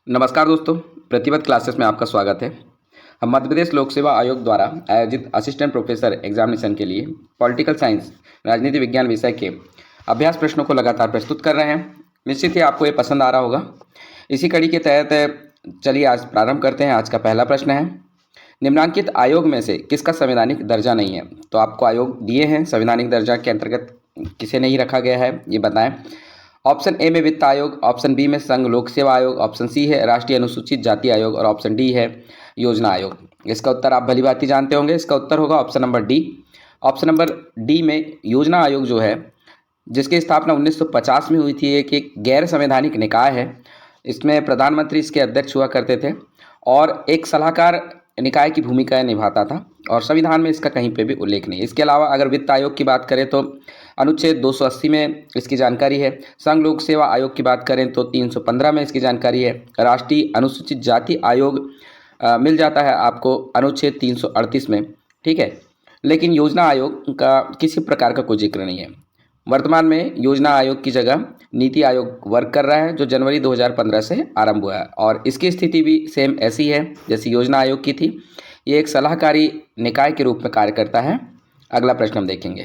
नमस्कार दोस्तों, प्रतिपद क्लासेस में आपका स्वागत है। हम मध्य प्रदेश लोक सेवा आयोग द्वारा आयोजित असिस्टेंट प्रोफेसर एग्जामिनेशन के लिए पॉलिटिकल साइंस राजनीति विज्ञान विषय के अभ्यास प्रश्नों को लगातार प्रस्तुत कर रहे हैं। निश्चित ही आपको ये पसंद आ रहा होगा। इसी कड़ी के तहत चलिए आज प्रारंभ करते हैं। आज का पहला प्रश्न है, निम्नांकित आयोग में से किसका संवैधानिक दर्जा नहीं है? तो आपको आयोग दिए हैं, संवैधानिक दर्जा के अंतर्गत किसे नहीं रखा गया है ये बताएं। ऑप्शन ए में वित्त आयोग, ऑप्शन बी में संघ लोक सेवा आयोग, ऑप्शन सी है राष्ट्रीय अनुसूचित जाति आयोग और ऑप्शन डी है योजना आयोग। इसका उत्तर आप भली भांति जानते होंगे। इसका उत्तर होगा option number D. Option number D में योजना आयोग जो है, जिसकी स्थापना 1950 में हुई थी, एक गैर संवैधानिक निकाय है। इसमें प्रधानमंत्री इसके अध्यक्ष हुआ करते थे और एक सलाहकार निकाय की भूमिका निभाता था और संविधान में इसका कहीं पे भी उल्लेख नहीं। इसके अलावा अगर वित्त आयोग की बात करें तो अनुच्छेद 280 में इसकी जानकारी है। संघ लोक सेवा आयोग की बात करें तो 315 में इसकी जानकारी है। राष्ट्रीय अनुसूचित जाति आयोग मिल जाता है आपको अनुच्छेद 338 में, ठीक है। लेकिन योजना आयोग का किसी प्रकार का कोई जिक्र नहीं है। वर्तमान में योजना आयोग की जगह नीति आयोग वर्क कर रहा है, जो जनवरी 2015 से आरंभ हुआ है और इसकी स्थिति भी सेम ऐसी है जैसी योजना आयोग की थी। ये एक सलाहकारी निकाय के रूप में कार्य करता है। अगला प्रश्न हम देखेंगे।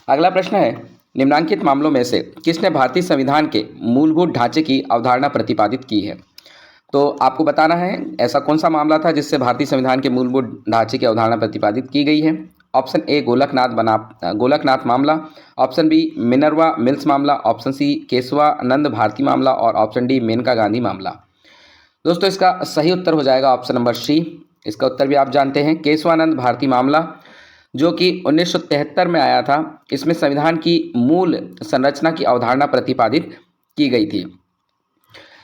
अगला प्रश्न है, निम्नांकित मामलों में से किसने भारतीय संविधान के मूलभूत ढांचे की अवधारणा प्रतिपादित की है? तो आपको बताना है ऐसा कौन सा मामला था जिससे भारतीय संविधान के मूलभूत ढांचे की अवधारणा प्रतिपादित की गई है। ऑप्शन ए गोलकनाथ मामला, ऑप्शन बी मिनर्वा मिल्स मामला, ऑप्शन सी केशवानंद भारती मामला और ऑप्शन डी मेनका गांधी मामला। दोस्तों इसका सही उत्तर हो जाएगा ऑप्शन नंबर सी। इसका उत्तर भी आप जानते हैं, केशवानंद भारती मामला, जो कि 1973 में आया था। इसमें संविधान की मूल संरचना की अवधारणा प्रतिपादित की गई थी।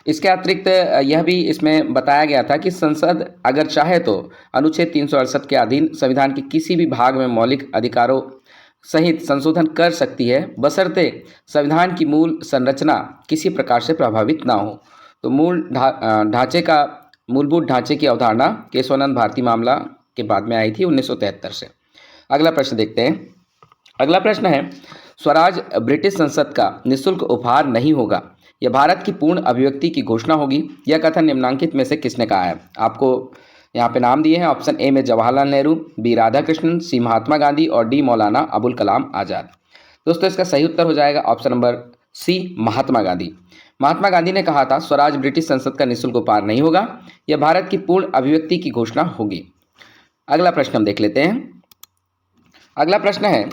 इसके अतिरिक्त यह भी इसमें बताया गया था कि संसद अगर चाहे तो अनुच्छेद 368 के अधीन संविधान के किसी भी भाग में मौलिक अधिकारों सहित संशोधन कर सकती है, बशर्ते संविधान की मूल संरचना किसी प्रकार से प्रभावित ना हो। तो मूलभूत ढांचे की अवधारणा केशवानंद भारती मामला के बाद में आई थी 1973 से। अगला प्रश्न देखते हैं। अगला प्रश्न है, स्वराज ब्रिटिश संसद का निःशुल्क उपहार नहीं होगा, यह भारत की पूर्ण अभिव्यक्ति की घोषणा होगी। यह कथन निम्नांकित में से किसने कहा है? आपको यहाँ पे नाम दिए हैं। ऑप्शन ए में जवाहरलाल नेहरू, बी राधाकृष्णन, सी महात्मा गांधी और डी मौलाना अबुल कलाम आज़ाद। दोस्तों इसका सही उत्तर हो जाएगा ऑप्शन नंबर सी, महात्मा गांधी। महात्मा गांधी ने कहा था स्वराज ब्रिटिश संसद का निःशुल्क उपहार नहीं होगा, यह भारत की पूर्ण अभिव्यक्ति की घोषणा होगी। अगला प्रश्न हम देख लेते हैं। अगला प्रश्न है,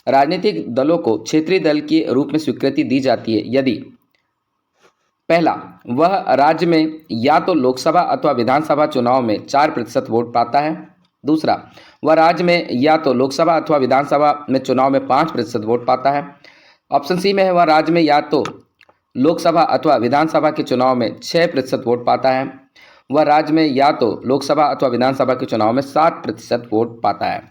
राजनीतिक दलों को क्षेत्रीय दल के रूप में स्वीकृति दी जाती है यदि पहला, वह राज्य में या तो लोकसभा अथवा विधानसभा चुनाव में 4% वोट पाता है। दूसरा, वह राज्य में या तो लोकसभा अथवा विधानसभा में चुनाव में 5% वोट पाता है। ऑप्शन सी में है, वह राज्य में या तो लोकसभा अथवा विधानसभा के चुनाव में 6% वोट पाता है। वह राज्य में या तो लोकसभा अथवा विधानसभा के चुनाव में 7% वोट पाता है।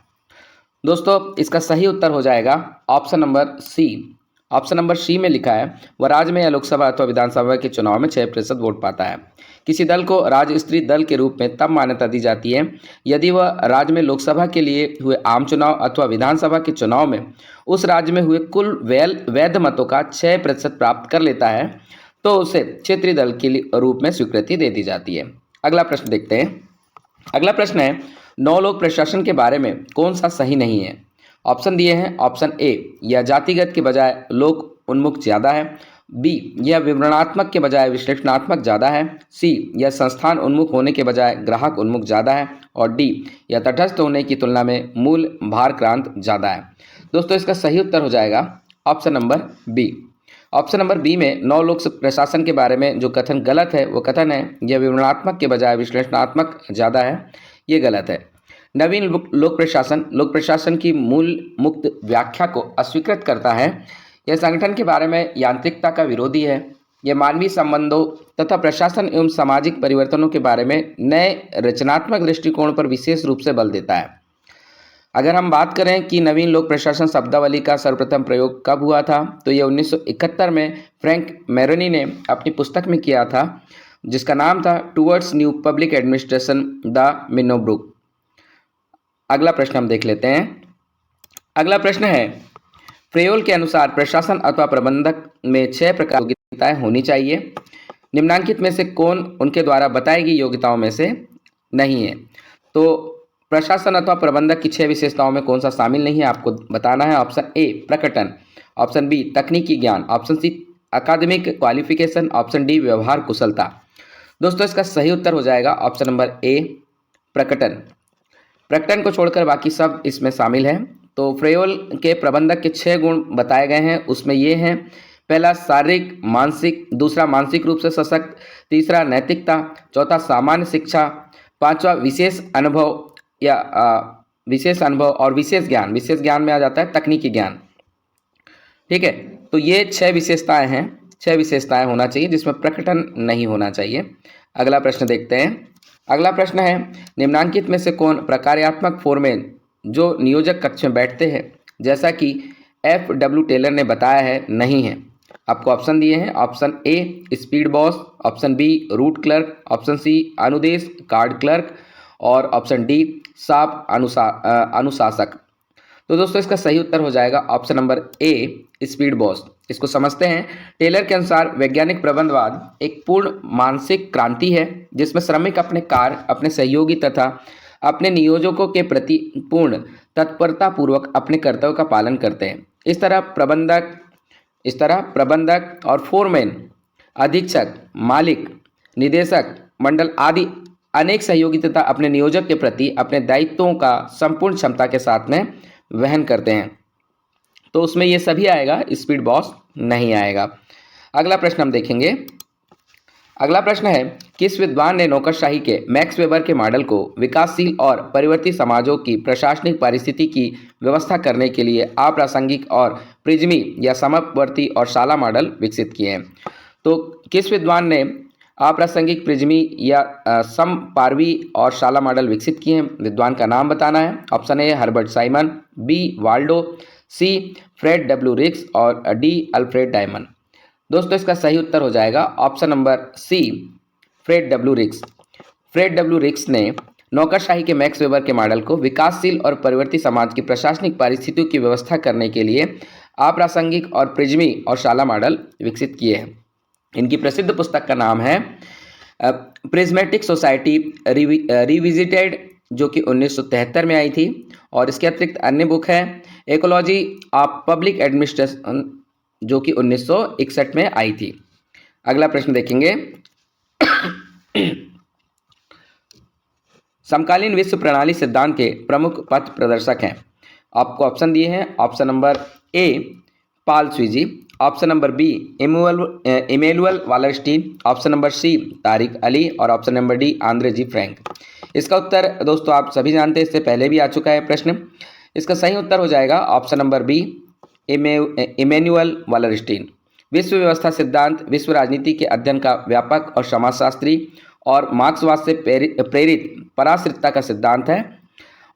दोस्तों इसका सही उत्तर हो जाएगा option number C. Option number C में लिखा है, वह राज्य में या लोकसभा अथवा विधानसभा के चुनाव में 6% वोट पाता है। किसी दल को राज्य स्तरीय दल के रूप में तब मान्यता दी जाती है यदि वह राज्य में लोकसभा के लिए हुए आम चुनाव अथवा विधानसभा के चुनाव में उस राज्य में हुए कुल वैध मतों का 6% प्राप्त कर लेता है, तो उसे क्षेत्रीय दल के रूप में स्वीकृति दे दी जाती है। अगला प्रश्न देखते हैं। अगला प्रश्न है, 9 लोक प्रशासन के बारे में कौन सा सही नहीं है? ऑप्शन दिए हैं। ऑप्शन ए, यह जातिगत के बजाय लोक उन्मुख ज़्यादा है। बी, यह विवरणात्मक के बजाय विश्लेषणात्मक ज़्यादा है। सी, यह संस्थान उन्मुख होने के बजाय ग्राहक उन्मुख ज़्यादा है। और डी, यह तटस्थ होने की तुलना में मूल भारक्रांत ज़्यादा है। दोस्तों इसका सही उत्तर हो जाएगा option number B. Option number B में 9 लोक प्रशासन के बारे में जो कथन गलत है वो कथन है, यह विवरणात्मक के बजाय विश्लेषणात्मक ज़्यादा है। ये गलत है। नवीन लोक प्रशासन की मूल मुक्त व्याख्या को अस्वीकृत करता है। यह संगठन के बारे में यांत्रिकता का विरोधी है। यह मानवीय संबंधों तथा प्रशासन एवं सामाजिक परिवर्तनों के बारे में नए रचनात्मक दृष्टिकोण पर विशेष रूप से बल देता है। अगर हम बात करें कि नवीन लोक प्रशासन शब्दावली का सर्वप्रथम प्रयोग कब हुआ था, तो यह 1971 में फ्रैंक मेरोनी ने अपनी पुस्तक में किया था, जिसका नाम था towards new public administration the Minnowbrook. अगला प्रश्न हम देख लेते हैं। अगला प्रश्न है, फ्रेयोल के अनुसार प्रशासन अथवा प्रबंधक में 6 प्रकार की योग्यताएं होनी चाहिए। निम्नांकित में से कौन उनके द्वारा बताई गई योग्यताओं में से नहीं है? तो प्रशासन अथवा प्रबंधक की 6 विशेषताओं में कौन सा शामिल नहीं है आपको बताना है। ऑप्शन ए प्रकटन, ऑप्शन बी तकनीकी ज्ञान, ऑप्शन सी अकादमिक क्वालिफिकेशन, ऑप्शन डी व्यवहार कुशलता। दोस्तों इसका सही उत्तर हो जाएगा ऑप्शन नंबर ए प्रकटन। प्रकटन को छोड़कर बाकी सब इसमें शामिल है। तो फ्रेयोल के प्रबंधक के 6 गुण बताए गए हैं, उसमें ये हैं, पहला शारीरिक मानसिक, दूसरा मानसिक रूप से सशक्त, तीसरा नैतिकता, चौथा सामान्य शिक्षा, पांचवा विशेष अनुभव या विशेष अनुभव और विशेष ज्ञान। विशेष ज्ञान में आ जाता है तकनीकी ज्ञान। ठीक है, तो ये 6 विशेषताएं हैं, 6 विशेषताएं होना चाहिए जिसमें प्रकटन नहीं होना चाहिए। अगला प्रश्न देखते हैं। अगला प्रश्न है, निम्नांकित में से कौन प्रकार्यात्मक फोरमैन जो नियोजक कक्ष में बैठते हैं जैसा कि FW टेलर ने बताया है नहीं है? आपको ऑप्शन दिए हैं। Option A speed boss, option B route clerk, option C अनुदेश कार्ड क्लर्क और ऑप्शन डी साप अनुशासक। तो दोस्तों इसका सही उत्तर हो जाएगा option number A speed boss. इसको समझते हैं। टेलर के अनुसार वैज्ञानिक प्रबंधवाद एक पूर्ण मानसिक क्रांति है जिसमें श्रमिक अपने कार्य, अपने सहयोगी तथा अपने नियोजकों के प्रति पूर्ण तत्परता पूर्वक अपने कर्तव्य का पालन करते हैं। इस तरह प्रबंधक और फोरमैन, अधीक्षक, मालिक, निदेशक मंडल आदि अनेक सहयोगी तथा अपने नियोजक के प्रति अपने दायित्वों का संपूर्ण क्षमता के साथ में वहन करते हैं। तो उसमें ये सभी आएगा, स्पीड बॉस नहीं आएगा। अगला प्रश्न हम देखेंगे। अगला प्रश्न है, किस विद्वान ने नौकरशाही के मैक्स वेबर के मॉडल को विकासशील और परिवर्तित समाजों की प्रशासनिक परिस्थिति की व्यवस्था करने के लिए अप्रासंगिक और प्रिज्मी या समवर्ती और शाला मॉडल विकसित किए हैं? तो किस विद्वान ने अप्रासंगिक, प्रिज्मी या समपार्वी और शाला मॉडल विकसित किए हैं? विद्वान का नाम बताना है। Option A Herbert Simon, B Waldo, C Fred W Riggs और डी अल्फ्रेड डायमंड। दोस्तों इसका सही उत्तर हो जाएगा option number C Fred W Riggs. Fred W Riggs ने नौकरशाही के मैक्स वेबर के मॉडल को विकासशील और परिवर्तित समाज की प्रशासनिक परिस्थितियों की व्यवस्था करने के लिए अप्रासंगिक और प्रिज्मी और शाला मॉडल विकसित किए हैं। इनकी प्रसिद्ध पुस्तक का नाम है प्रिज्मेटिक सोसाइटी रिविजिटेड, जो कि 1973 में आई थी। और इसके अतिरिक्त अन्य बुक है इकोलॉजी ऑफ पब्लिक एडमिनिस्ट्रेशन, जो कि 1961 में आई थी। अगला प्रश्न देखेंगे। समकालीन विश्व प्रणाली सिद्धांत के प्रमुख पथ प्रदर्शक हैं। आपको ऑप्शन दिए हैं। Option number A Paul Sweezy, option number B Immanuel Wallerstein, option number C Tariq Ali और option number D Andre G Frank. इसका उत्तर दोस्तों आप सभी जानते हैं, इससे पहले भी आ चुका है प्रश्न। इसका सही उत्तर हो जाएगा ऑप्शन नंबर बी इमैनुअल वालरस्टीन। विश्व व्यवस्था सिद्धांत विश्व राजनीति के अध्ययन का व्यापक और समाजशास्त्री और मार्क्सवाद से प्रेरित पराश्रितता का सिद्धांत है।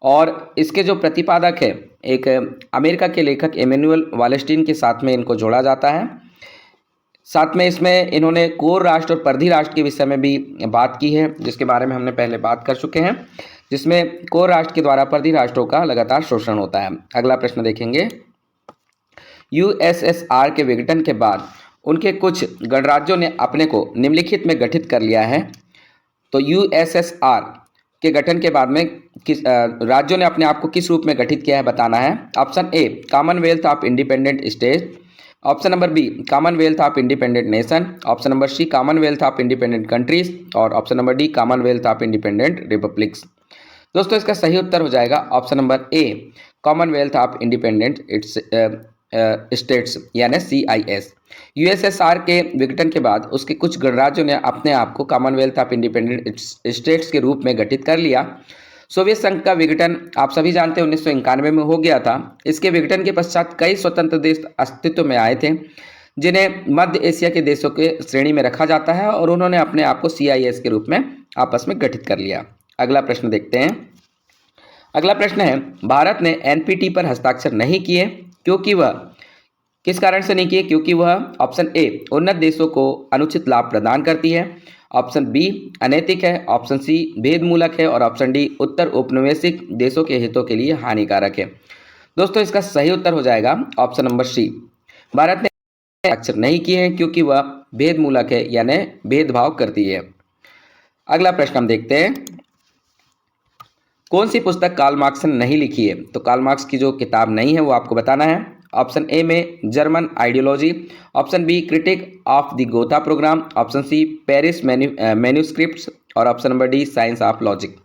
और इसके जो प्रतिपादक है एक अमेरिका के लेखक इमैनुअल वालरस्टीन के साथ में इनको जोड़ा जाता है। साथ में इसमें इन्होंने कोर राष्ट्र और परिधि राष्ट्र के विषय में भी बात की है, जिसके बारे में हमने पहले बात कर चुके हैं, जिसमें कोर राष्ट्र के द्वारा परिधि राष्ट्रों का लगातार शोषण होता है। अगला प्रश्न देखेंगे। यूएसएसआर के विघटन के बाद उनके कुछ गणराज्यों ने अपने को निम्नलिखित में गठित कर लिया है। तो यूएसएसआर के गठन के बाद में किस राज्यों ने अपने आप को किस रूप में गठित किया है बताना है। Option A Commonwealth of Independent State, option number B Commonwealth of Independent Nation, option number C Commonwealth of Independent Countries और option number D Commonwealth of Independent Republics. दोस्तों इसका सही उत्तर हो जाएगा option number A Commonwealth of Independent States यानी CIS। USSR के विघटन के बाद उसके कुछ गणराज्यों ने अपने आप को कॉमनवेल्थ ऑफ इंडिपेंडेंट स्टेट्स के रूप में गठित कर लिया। सोवियत संघ का विघटन आप सभी जानते हैं 1991 में हो गया था। इसके विघटन के पश्चात कई स्वतंत्र देश अस्तित्व में आए थे जिन्हें मध्य एशिया के देशों के श्रेणी में रखा जाता है और उन्होंने अपने आप को CIS के रूप में आपस में गठित कर लिया। अगला प्रश्न देखते हैं। अगला प्रश्न है, भारत ने NPT पर हस्ताक्षर नहीं किए क्योंकि वह किस कारण से नहीं किए? क्योंकि वह ऑप्शन ए उन्नत देशों को अनुचित लाभ प्रदान करती है, ऑप्शन बी अनैतिक है, ऑप्शन सी भेदमूलक है और ऑप्शन डी उत्तर औपनिवेशिक देशों के हितों के लिए हानिकारक है। दोस्तों इसका सही उत्तर हो जाएगा ऑप्शन नंबर सी। भारत ने हस्ताक्षर नहीं किए हैं क्योंकि वह भेदमूलक है यानी भेदभाव करती है। अगला प्रश्न हम देखते हैं, कौन सी पुस्तक कार्ल मार्क्स ने नहीं लिखी है? तो कार्ल मार्क्स की जो किताब नहीं है वो आपको बताना है। ऑप्शन ए में German Ideology, option B Critique of the Gotha Programme, option C Paris Manuscripts और option number D Science of Logic.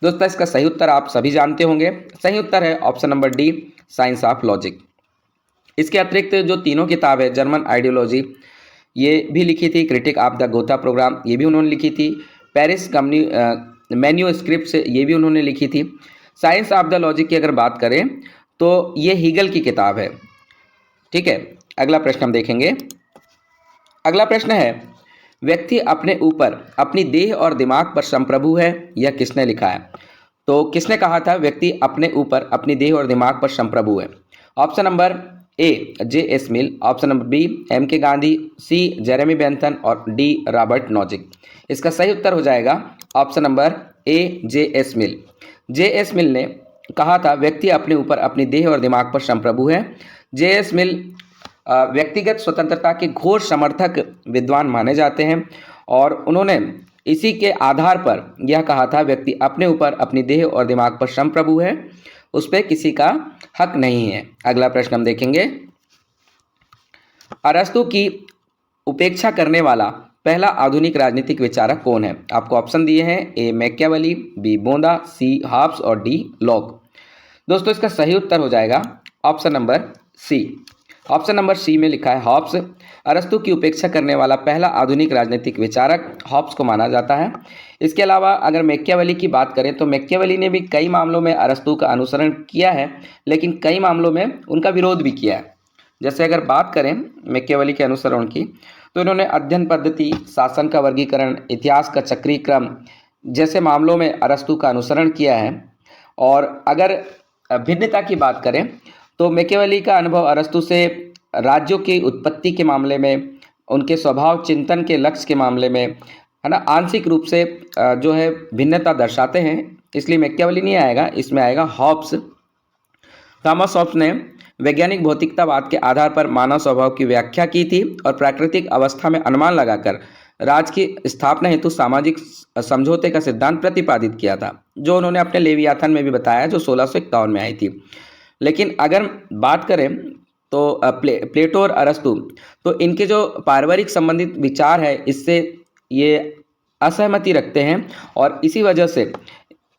दोस्तों इसका सही उत्तर आप सभी जानते होंगे, सही उत्तर है option number D Science of logic. इसके अतिरिक्त जो तीनों किताब है, जर्मन आइडियोलॉजी ये भी लिखी थी, critique of the Gotha programme ये भी उन्होंने लिखी थी, पेरिस मैन्यूस्क्रिप्ट्स ये भी उन्होंने लिखी थी। साइंस ऑफ द लॉजिक की अगर बात करें तो ये हीगल की किताब है। ठीक है, अगला प्रश्न हम देखेंगे। अगला प्रश्न है, व्यक्ति अपने ऊपर अपनी देह और दिमाग पर संप्रभु है, यह किसने लिखा है? तो किसने कहा था व्यक्ति अपने ऊपर अपनी देह और दिमाग पर संप्रभु है? Option number A J.S. Mill, option number B M.K. Gandhi, C Jeremy Bentham और डी रॉबर्ट नॉजिक। इसका सही उत्तर हो जाएगा option number A J.S. Mill. J.S. मिल ने कहा था व्यक्ति अपने ऊपर अपनी देह और दिमाग पर संप्रभु है। J.S. मिल व्यक्तिगत स्वतंत्रता के घोर समर्थक विद्वान माने जाते हैं और उन्होंने इसी के आधार पर यह कहा था व्यक्ति अपने ऊपर अपनी देह और दिमाग पर संप्रभु है, उस पर किसी का हक नहीं है। अगला प्रश्न हम देखेंगे, अरस्तु की उपेक्षा करने वाला पहला आधुनिक राजनीतिक विचारक कौन है? आपको ऑप्शन दिए हैं, ए मैकियावेली, बी बोंदा, सी हॉब्स और डी लॉक। दोस्तों इसका सही उत्तर हो जाएगा option number C. Option number C में लिखा है हॉब्स। अरस्तु की उपेक्षा करने वाला पहला आधुनिक राजनीतिक विचारक हॉब्स को माना जाता है। इसके अलावा अगर मैकियावेली की बात करें तो मैकियावेली ने भी कई मामलों में अरस्तु का अनुसरण किया है, लेकिन कई मामलों में उनका विरोध भी किया है। जैसे अगर बात करें मैकियावेली के अनुसरण की तो इन्होंने अध्ययन पद्धति, शासन का वर्गीकरण, इतिहास का चक्रीय क्रम जैसे मामलों में अरस्तु का अनुसरण किया है। और अगर भिन्नता की बात करें तो मैकियावेली का अनुभव अरस्तु से राज्यों की उत्पत्ति के मामले में, उनके स्वभाव चिंतन के लक्ष्य के मामले में, है ना, आंशिक रूप से जो है भिन्नता दर्शाते हैं, इसलिए मैकियावेली नहीं आएगा, इसमें आएगा हॉब्स। थॉमस हॉब्स ने वैज्ञानिक भौतिकतावाद के आधार पर मानव स्वभाव की व्याख्या की थी और प्राकृतिक अवस्था में अनुमान लगाकर राज्य की स्थापना हेतु सामाजिक समझौते का सिद्धांत प्रतिपादित किया था, जो उन्होंने अपने लेवियाथन में भी बताया, जो 1651 में आई थी। लेकिन अगर बात करें तो प्लेटो और अरस्तु, तो इनके जो पारिवारिक संबंधित विचार है इससे ये असहमति रखते हैं और इसी वजह से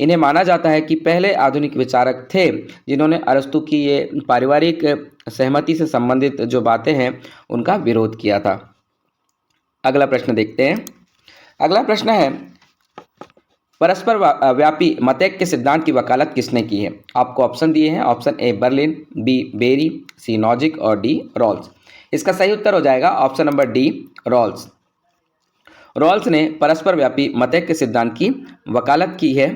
इन्हें माना जाता है कि पहले आधुनिक विचारक थे जिन्होंने अरस्तु की ये पारिवारिक सहमति से संबंधित जो बातें हैं उनका विरोध किया था। अगला प्रश्न देखते हैं। अगला प्रश्न है, परस्पर व्यापी मतैक्य के सिद्धांत की वकालत किसने की है? आपको ऑप्शन दिए हैं, option A Berlin, B Barry, C Nozick और डी रॉल्स। इसका सही उत्तर हो जाएगा option number D Rawls. Rawls ने परस्पर व्यापी मतैक्य के सिद्धांत की वकालत की है।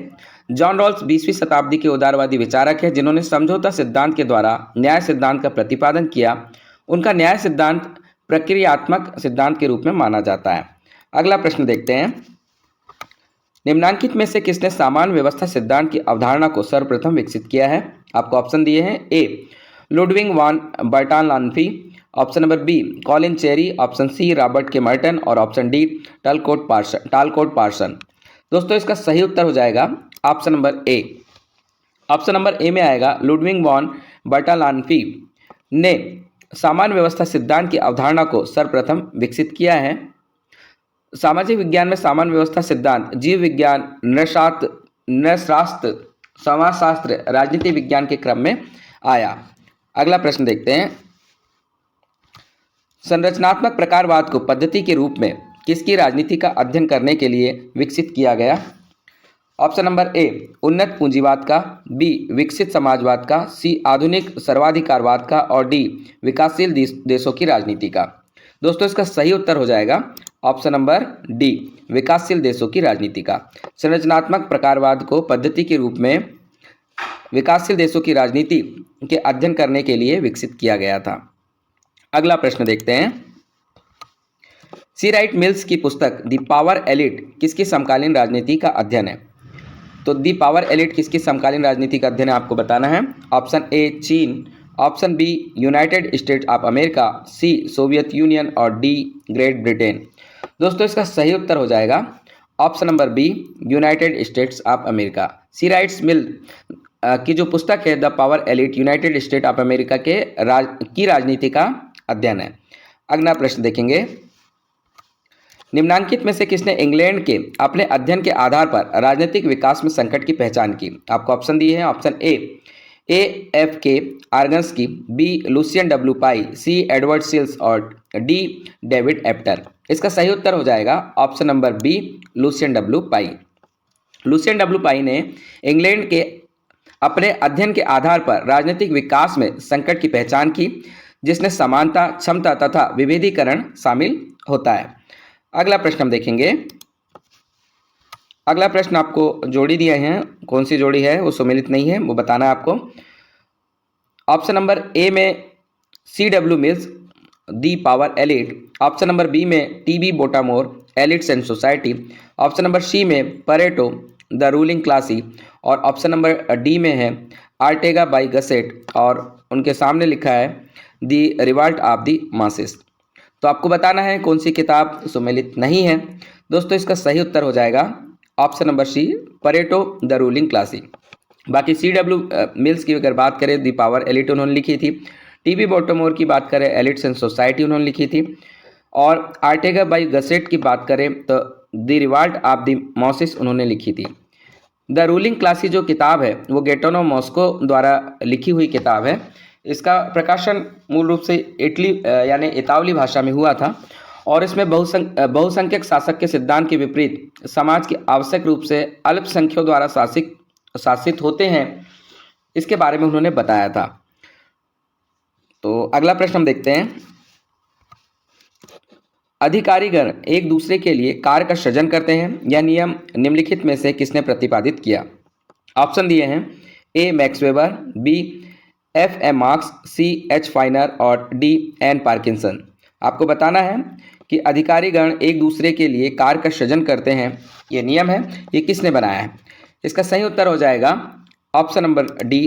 जॉन रॉल्स 20वीं शताब्दी के उदारवादी विचारक है जिन्होंने समझौता सिद्धांत के द्वारा न्याय सिद्धांत का प्रतिपादन किया। उनका न्याय सिद्धांत प्रक्रियात्मक सिद्धांत के रूप में माना जाता है। अगला प्रश्न देखते हैं, निम्नांकित में से किसने सामान्य व्यवस्था सिद्धांत की अवधारणा को सर्वप्रथम विकसित किया है? आपको ऑप्शन दिए हैं, A Ludwig von Bertalanffy, option number B Colin Cherry, option C Robert K Merton और ऑप्शन डी टालकोट पार्सन। दोस्तों इसका सही उत्तर हो जाएगा option number A. Option number A में आएगा लुडविग वॉन बर्टानलान्फी ने सामान्य व्यवस्था सिद्धांत की अवधारणा को सर्वप्रथम विकसित किया है। सामाजिक विज्ञान में सामान्य व्यवस्था सिद्धांत जीव विज्ञान, नृशास्त्र, समाजशास्त्र, राजनीति विज्ञान के क्रम में आया। अगला प्रश्न देखते हैं, संरचनात्मक प्रकारवाद को पद्धति के रूप में किसकी राजनीति का अध्ययन करने के लिए विकसित किया गया? ऑप्शन नंबर ए उन्नत पूंजीवाद का, बी विकसित समाजवाद का, सी आधुनिक सर्वाधिकारवाद का और डी विकासशील देशों की राजनीति का। दोस्तों इसका सही उत्तर हो जाएगा ऑप्शन नंबर डी विकासशील देशों की राजनीति का। संरचनात्मक प्रकारवाद को पद्धति के रूप में विकासशील देशों की राजनीति के अध्ययन करने के लिए विकसित किया गया था। अगला प्रश्न देखते हैं, सी राइट मिल्स की पुस्तक द पावर एलिट किसकी समकालीन राजनीति का अध्ययन है? तो द पावर एलिट किसकी समकालीन राजनीति का अध्ययन है आपको बताना है। Option A China, option B United States of America, C Soviet Union और डी ग्रेट ब्रिटेन। दोस्तों इसका सही उत्तर हो जाएगा option number B United States of America. C Wrights Mill की जो पुस्तक है the Power Elite United State of America के राजनीति का अध्ययन है। अगला प्रश्न देखेंगे, निम्नांकित में से किसने इंग्लैंड के अपने अध्ययन के आधार पर राजनीतिक विकास में संकट की पहचान की? आपको ऑप्शन दिए हैं, option A F K Organski, B Lucian W Pye, C Edward Shils और डी डेविड एप्टर। इसका सही उत्तर हो जाएगा option number B Lucian W Pye. Lucian W Pye ने इंग्लैंड के अपने अध्ययन के आधार पर राजनीतिक विकास में संकट की पहचान की, जिसमें समानता, क्षमता तथा विभेदीकरण शामिल होता है। अगला प्रश्न हम देखेंगे। अगला प्रश्न आपको जोड़ी दिए हैं, कौन सी जोड़ी है वो सम्मिलित नहीं है, वो बताना है आपको। ऑप्शन नंबर ए में C W Mills the Power Elite, option number B में T B Bottomore Elites and Society, option number C में परेटो द रूलिंग क्लासी और ऑप्शन नंबर डी में है आर्टेगा बाई गसेट और उनके सामने लिखा है दी रिवाल्ट ऑफ दी मासेस। तो आपको बताना है कौन सी किताब सम्मिलित नहीं है। दोस्तों इसका सही उत्तर हो जाएगा option number C Pareto the ruling class. बाकी सी डब्ल्यू मिल्स की अगर बात करें दी पावर एलिट उन्होंने लिखी थी, टी बी बोटामोर की बात करें एलिट्स एंड सोसाइटी उन्होंने लिखी थी, और आर्टेगा बाई गसेट की बात करें तो the revolt of the mosses उन्होंने लिखी थी। द रूलिंग क्लासी जो किताब है वो गेटोनो मॉस्को द्वारा लिखी हुई किताब है। इसका प्रकाशन मूल रूप से इटली यानी इतावली भाषा में हुआ था और इसमें बहुसंख्यक शासक के सिद्धांत के विपरीत समाज की आवश्यक रूप से अल्पसंख्यकों द्वारा शासित होते हैं, इसके बारे में उन्होंने बताया था। तो अगला प्रश्न हम देखते हैं, अधिकारीगण एक दूसरे के लिए कार्य का सृजन करते हैं, यह नियम निम्नलिखित में से किसने प्रतिपादित किया? ऑप्शन दिए हैं A Max Weber, B F M Marx, C H Finer और डी एन पार्किंसन। आपको बताना है कि अधिकारीगण एक दूसरे के लिए कार्य का सृजन करते हैं, ये नियम है, ये किसने बनाया है? इसका सही उत्तर हो जाएगा option number D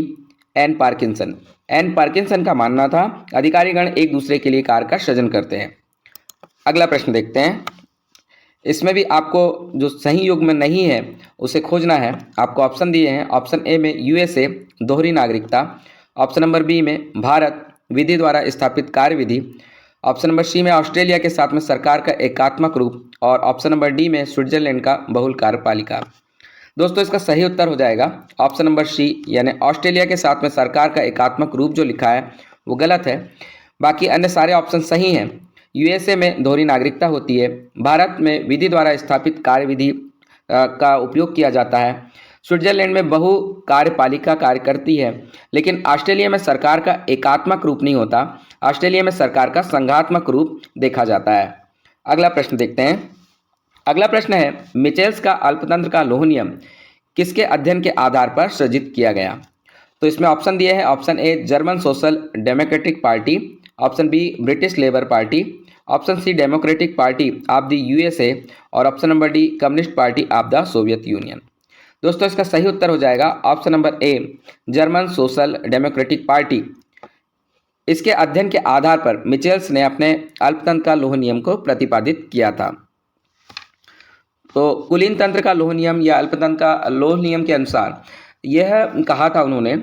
N Parkinson. N Parkinson का मानना था अधिकारीगण एक दूसरे के लिए कार्य का सृजन करते हैं। अगला प्रश्न देखते हैं, इसमें भी आपको जो सही युग में नहीं है उसे खोजना है। आपको ऑप्शन दिए हैं, ऑप्शन ए में यूएसए दोहरी नागरिकता, ऑप्शन नंबर बी में भारत विधि द्वारा स्थापित कार्य विधि, ऑप्शन नंबर सी में ऑस्ट्रेलिया के साथ में सरकार का एकात्मक रूप और ऑप्शन नंबर डी में स्विट्जरलैंड का बहुल कार्यपालिका। दोस्तों इसका सही उत्तर हो जाएगा ऑप्शन नंबर सी यानी ऑस्ट्रेलिया के साथ में सरकार का एकात्मक रूप जो लिखा है वो गलत है। बाकी अन्य सारे ऑप्शन सही हैं। यूएसए में दोहरी नागरिकता होती है, भारत में विधि द्वारा स्थापित कार्य विधि का उपयोग किया जाता है, स्विट्जरलैंड में बहु कार्यपालिका कार्य करती है, लेकिन ऑस्ट्रेलिया में सरकार का एकात्मक रूप नहीं होता, ऑस्ट्रेलिया में सरकार का संघात्मक रूप देखा जाता है। अगला प्रश्न देखते हैं। अगला प्रश्न है, मिचेल्स का अल्पतंत्र का लौह नियम किसके अध्ययन के आधार पर सृजित किया गया? तो इसमें ऑप्शन दिए हैं, option A German Social Democratic Party, option B British Labour Party, option C Democratic Party of the USA और option number D Communist Party of the Soviet Union. दोस्तों इसका सही उत्तर हो जाएगा option number A German Social Democratic Party. इसके अध्ययन के आधार पर मिचेल्स ने अपने अल्पतंत्र का लौह नियम को प्रतिपादित किया था। तो कुलीन तंत्र का लौह नियम या अल्पतंत्र का लौह नियम के अनुसार यह कहा था उन्होंने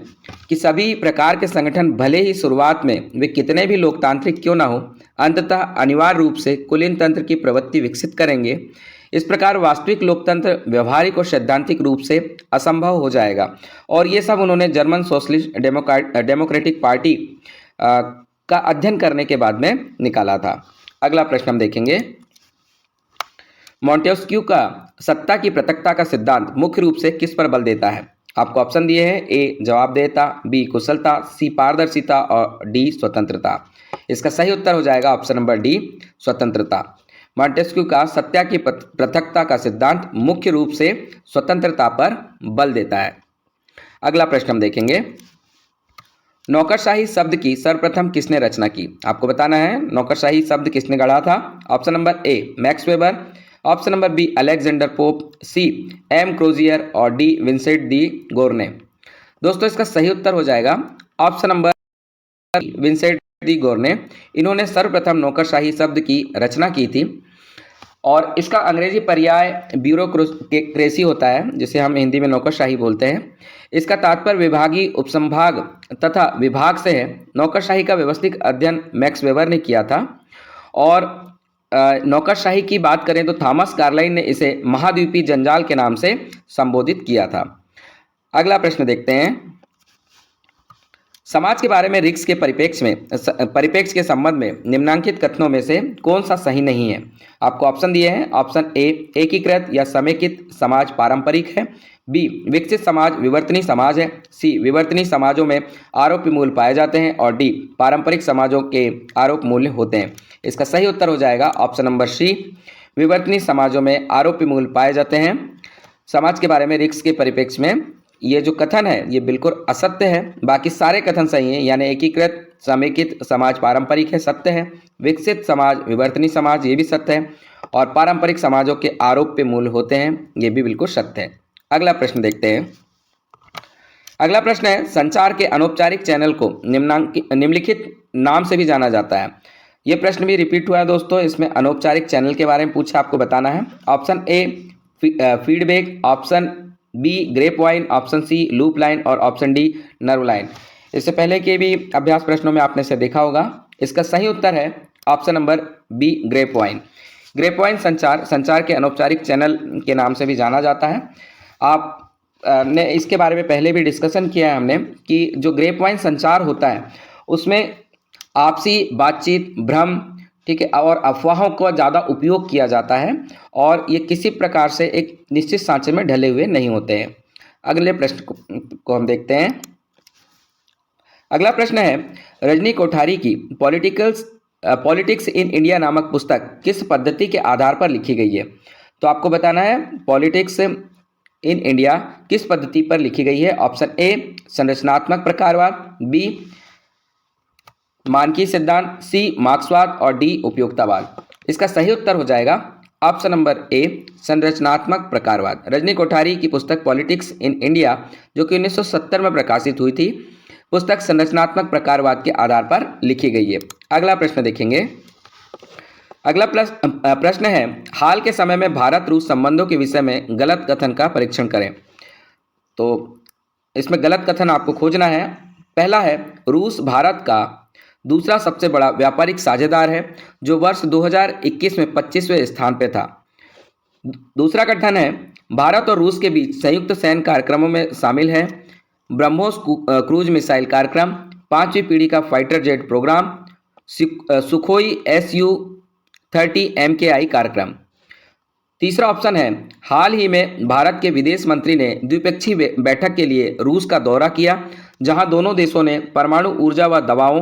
कि सभी प्रकार के संगठन भले ही शुरुआत में वे कितने भी लोकतांत्रिक क्यों ना हो, अंततः अनिवार्य रूप से कुलीन तंत्र की प्रवृत्ति विकसित करेंगे। इस प्रकार वास्तविक लोकतंत्र व्यवहारिक और सैद्धांतिक रूप से असंभव हो जाएगा। और ये सब उन्होंने जर्मन सोशलिस्ट डेमोक्रेटिक पार्टी का अध्ययन करने के बाद में निकाला था। अगला प्रश्न हम देखेंगे, मॉन्टेस्क्यू का सत्ता की पृथकता का सिद्धांत मुख्य रूप से किस पर बल देता है? आपको ऑप्शन दिए हैं, ए जवाबदेहिता, बी कुशलता, सी पारदर्शिता और डी स्वतंत्रता। इसका सही उत्तर हो जाएगा ऑप्शन नंबर डी स्वतंत्रता। मॉन्टेस्क्यू का सत्ता की पृथकता का सिद्धांत मुख्य रूप से स्वतंत्रता पर बल देता है। अगला प्रश्न हम देखेंगे, नौकरशाही शब्द की सर्वप्रथम किसने रचना की? आपको बताना है नौकरशाही शब्द किसने गढ़ा था। Option number A Max Weber, option number B Alexander Pope, C M Crozier और डी विंसेंट दी गोर्ने। दोस्तों इसका सही उत्तर हो जाएगा ऑप्शन नंबर विंसेंट डी गोर ने, इन्होंने सर्वप्रथम नौकरशाही शब्द की रचना की थी और इसका अंग्रेजी पर्याय ब्यूरोक्रेसी होता है, जिसे हम हिंदी में नौकरशाही बोलते हैं। इसका तात्पर्य विभागीय, उपसंभाग तथा विभाग से है। नौकरशाही का व्यवस्थित अध्ययन मैक्स वेबर ने किया था और नौकरशाही की बात करें तो थॉमस कार्लाइल ने इसे महाद्वीपीय जंजाल के नाम से संबोधित किया था। अगला प्रश्न देखते हैं। समाज के बारे में रिक्स के परिप्रेक्ष्य के संबंध में निम्नांकित कथनों में से कौन सा सही नहीं है? आपको ऑप्शन दिए हैं। ऑप्शन ए, एकीकृत या समेकित समाज पारंपरिक है। बी, विकसित समाज विवर्तनीय समाज है। सी, विवर्तनीय समाजों में आरोप मूल्य पाए जाते हैं। और डी, पारंपरिक समाजों के आरोप मूल्य होते हैं। इसका सही उत्तर हो जाएगा ऑप्शन नंबर सी, विवर्तनीय समाजों में आरोप मूल्य पाए जाते हैं। समाज के बारे में रिक्स के परिप्रेक्ष्य में ये जो कथन है ये बिल्कुल असत्य है। बाकी सारे कथन सही हैं, यानी एकीकृत समेकित समाज पारंपरिक है, सत्य है। विकसित समाज विवर्तनीय समाज, ये भी सत्य है। और पारंपरिक समाजों के आरोप पे मूल्य होते हैं, ये भी बिल्कुल सत्य है। अगला प्रश्न देखते हैं। अगला प्रश्न है, संचार के अनौपचारिक चैनल को निम्नलिखित नाम से भी जाना जाता है। ये प्रश्न भी रिपीट हुआ है दोस्तों। इसमें अनौपचारिक चैनल के बारे में पूछा, आपको बताना है। Option A, feedback. Option B, grapevine. Option C, loop line. और ऑप्शन डी, नर्व लाइन। इससे पहले के भी अभ्यास प्रश्नों में आपने इसे देखा होगा। इसका सही उत्तर है option number B, grapevine. Grapevine संचार के अनौपचारिक चैनल के नाम से भी जाना जाता है। आप ने इसके बारे में पहले भी डिस्कशन किया है हमने कि जो ग्रेप वाइन संचार होता है उसमें आपसी बातचीत, भ्रम, ठीक है, और अफवाहों का ज़्यादा उपयोग किया जाता है और ये किसी प्रकार से एक निश्चित सांचे में ढले हुए नहीं होते हैं। अगले प्रश्न को हम देखते हैं। अगला प्रश्न है, रजनी कोठारी की पॉलिटिक्स इन इंडिया नामक पुस्तक किस पद्धति के आधार पर लिखी गई है? तो आपको बताना है पॉलिटिक्स इन इंडिया किस पद्धति पर लिखी गई है। ऑप्शन ए, संरचनात्मक प्रकारवाद। बी, मानकीय सिद्धांत। सी, मार्क्सवाद। और डी, उपयोगितावाद। इसका सही उत्तर हो जाएगा ऑप्शन नंबर ए, संरचनात्मक प्रकारवाद। रजनी कोठारी की पुस्तक पॉलिटिक्स इन इंडिया, जो कि 1970 में प्रकाशित हुई थी, पुस्तक संरचनात्मक प्रकारवाद के आधार पर लिखी गई है। अगला प्रश्न देखेंगे। अगला प्रश्न है, हाल के समय में भारत रूस संबंधों के विषय में गलत कथन का परीक्षण करें। तो इसमें गलत कथन आपको खोजना है। पहला है, रूस भारत का दूसरा सबसे बड़ा व्यापारिक साझेदार है, जो वर्ष 2021 में 25वें स्थान पर था। दूसरा कथन है, भारत और रूस के बीच संयुक्त सैन्य कार्यक्रमों में शामिल है ब्रह्मोस क्रूज मिसाइल कार्यक्रम, 5वीं पीढ़ी का fighter jet programme, Sukhoi Su-30 MKI कार्यक्रम। तीसरा ऑप्शन है, हाल ही में भारत के विदेश मंत्री ने द्विपक्षीय बैठक के लिए रूस का दौरा किया, जहां दोनों देशों ने परमाणु ऊर्जा व दवाओं,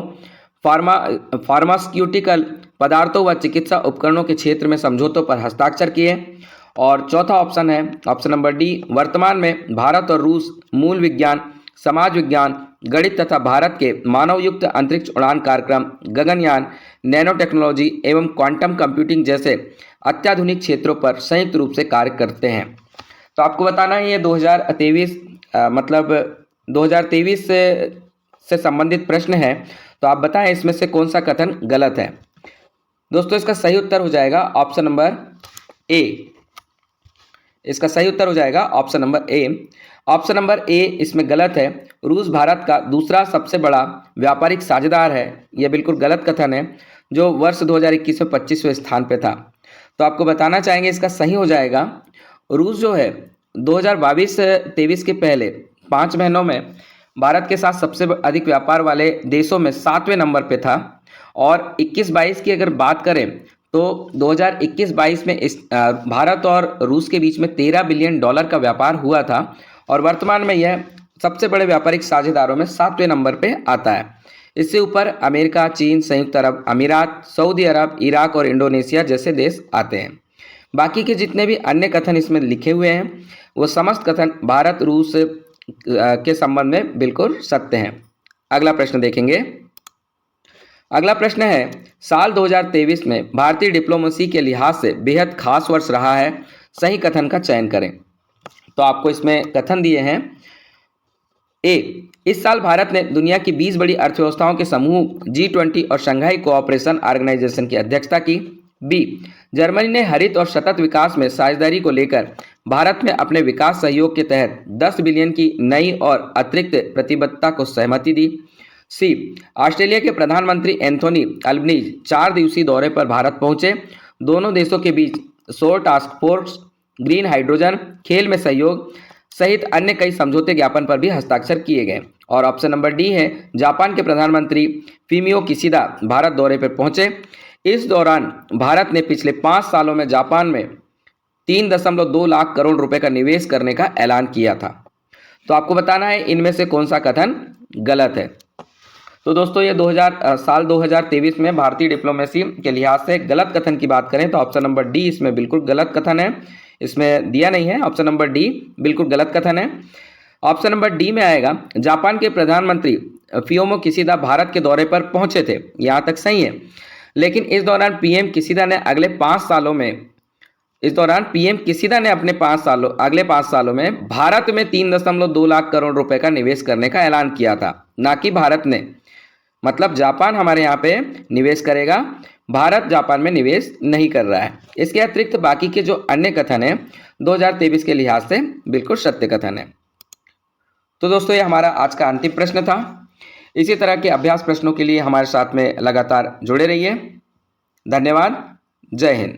फार्मास्यूटिकल पदार्थों व चिकित्सा उपकरणों के क्षेत्र में समझौतों पर हस्ताक्षर किए। और चौथा ऑप्शन है ऑप्शन नंबर डी, वर्तमान में भारत और रूस मूल विज्ञान, समाज विज्ञान, गणित तथा भारत के मानवयुक्त अंतरिक्ष उड़ान कार्यक्रम, गगनयान, नैनो टेक्नोलॉजी एवं क्वांटम कंप्यूटिंग जैसे अत्याधुनिक क्षेत्रों पर संयुक्त रूप से कार्य करते हैं। तो आपको बताना है ये 2023 से संबंधित प्रश्न है। तो आप बताएं इसमें से कौन सा कथन गलत है। दोस्तों इसका सही उत्तर हो जाएगा ऑप्शन नंबर ए। इसका सही उत्तर हो जाएगा option number A. Option number ए इसमें गलत है। रूस भारत का दूसरा सबसे बड़ा व्यापारिक साझेदार है, यह बिल्कुल गलत कथन है, जो वर्ष 2021 में 25वें स्थान पे था। तो आपको बताना चाहेंगे इसका सही हो जाएगा, रूस जो है 2022-23 के पहले 5 महीनों में भारत के साथ सबसे अधिक व्यापार वाले देशों में 7वें नंबर पे था। और 21-22 की अगर बात करें तो 2021-22 में इस भारत और रूस के बीच में $13 बिलियन का व्यापार हुआ था और वर्तमान में यह सबसे बड़े व्यापारिक साझेदारों में 7वें नंबर पे आता है। इससे ऊपर अमेरिका, चीन, संयुक्त अरब अमीरात, सऊदी अरब, इराक और इंडोनेशिया जैसे देश आते हैं। बाकी के जितने भी अन्य कथन इसमें लिखे हुए हैं वो समस्त कथन भारत रूस के संबंध में बिल्कुल सत्य हैं। अगला प्रश्न देखेंगे। अगला प्रश्न है, साल 2023 में भारतीय डिप्लोमेसी के लिहाज से बेहद खास वर्ष रहा है, सही कथन का चयन करें। तो आपको इसमें कथन दिए हैं। ए, इस साल भारत ने दुनिया की 20 बड़ी अर्थव्यवस्थाओं के समूह G20 और शंघाई कोऑपरेशन ऑर्गेनाइजेशन की अध्यक्षता की। बी, जर्मनी ने हरित और सतत विकास में साझेदारी को लेकर भारत में अपने विकास सहयोग के तहत 10 बिलियन की नई और अतिरिक्त प्रतिबद्धता को सहमति दी। सी, ऑस्ट्रेलिया के प्रधानमंत्री एंथोनी अल्बनीज 4 दिवसीय दौरे पर भारत पहुंचे। दोनों देशों के बीच शोर टास्क फोर्स, ग्रीन हाइड्रोजन, खेल में सहयोग सहित अन्य कई समझौते ज्ञापन पर भी हस्ताक्षर किए गए। और ऑप्शन नंबर डी है, जापान के प्रधानमंत्री फूमियो किशिदा भारत दौरे पर पहुंचे। इस दौरान भारत ने पिछले 5 सालों में जापान में 3.2 लाख करोड़ रुपए का निवेश करने का ऐलान किया था। तो आपको बताना है इनमें से कौन सा कथन गलत है। तो दोस्तों ये साल 2023 में भारतीय डिप्लोमेसी के लिहाज से गलत कथन की बात करें तो ऑप्शन नंबर डी इसमें बिल्कुल गलत कथन है, इसमें दिया नहीं है। ऑप्शन नंबर डी बिल्कुल गलत कथन है। ऑप्शन नंबर डी में आएगा, जापान के प्रधानमंत्री फूमियो किशिदा भारत के दौरे पर पहुंचे थे, यहाँ तक सही है। लेकिन इस दौरान पीएम किशिदा ने अगले 5 सालों में अगले 5 सालों में भारत में 3.2 लाख करोड़ रुपए का निवेश करने का ऐलान किया था, ना कि भारत ने। मतलब जापान हमारे यहाँ पे निवेश करेगा, भारत जापान में निवेश नहीं कर रहा है। इसके अतिरिक्त बाकी के जो अन्य कथन है 2023 के लिहाज से बिल्कुल सत्य कथन है। तो दोस्तों ये हमारा आज का अंतिम प्रश्न था। इसी तरह के अभ्यास प्रश्नों के लिए हमारे साथ में लगातार जुड़े रहिए। धन्यवाद। जय हिंद।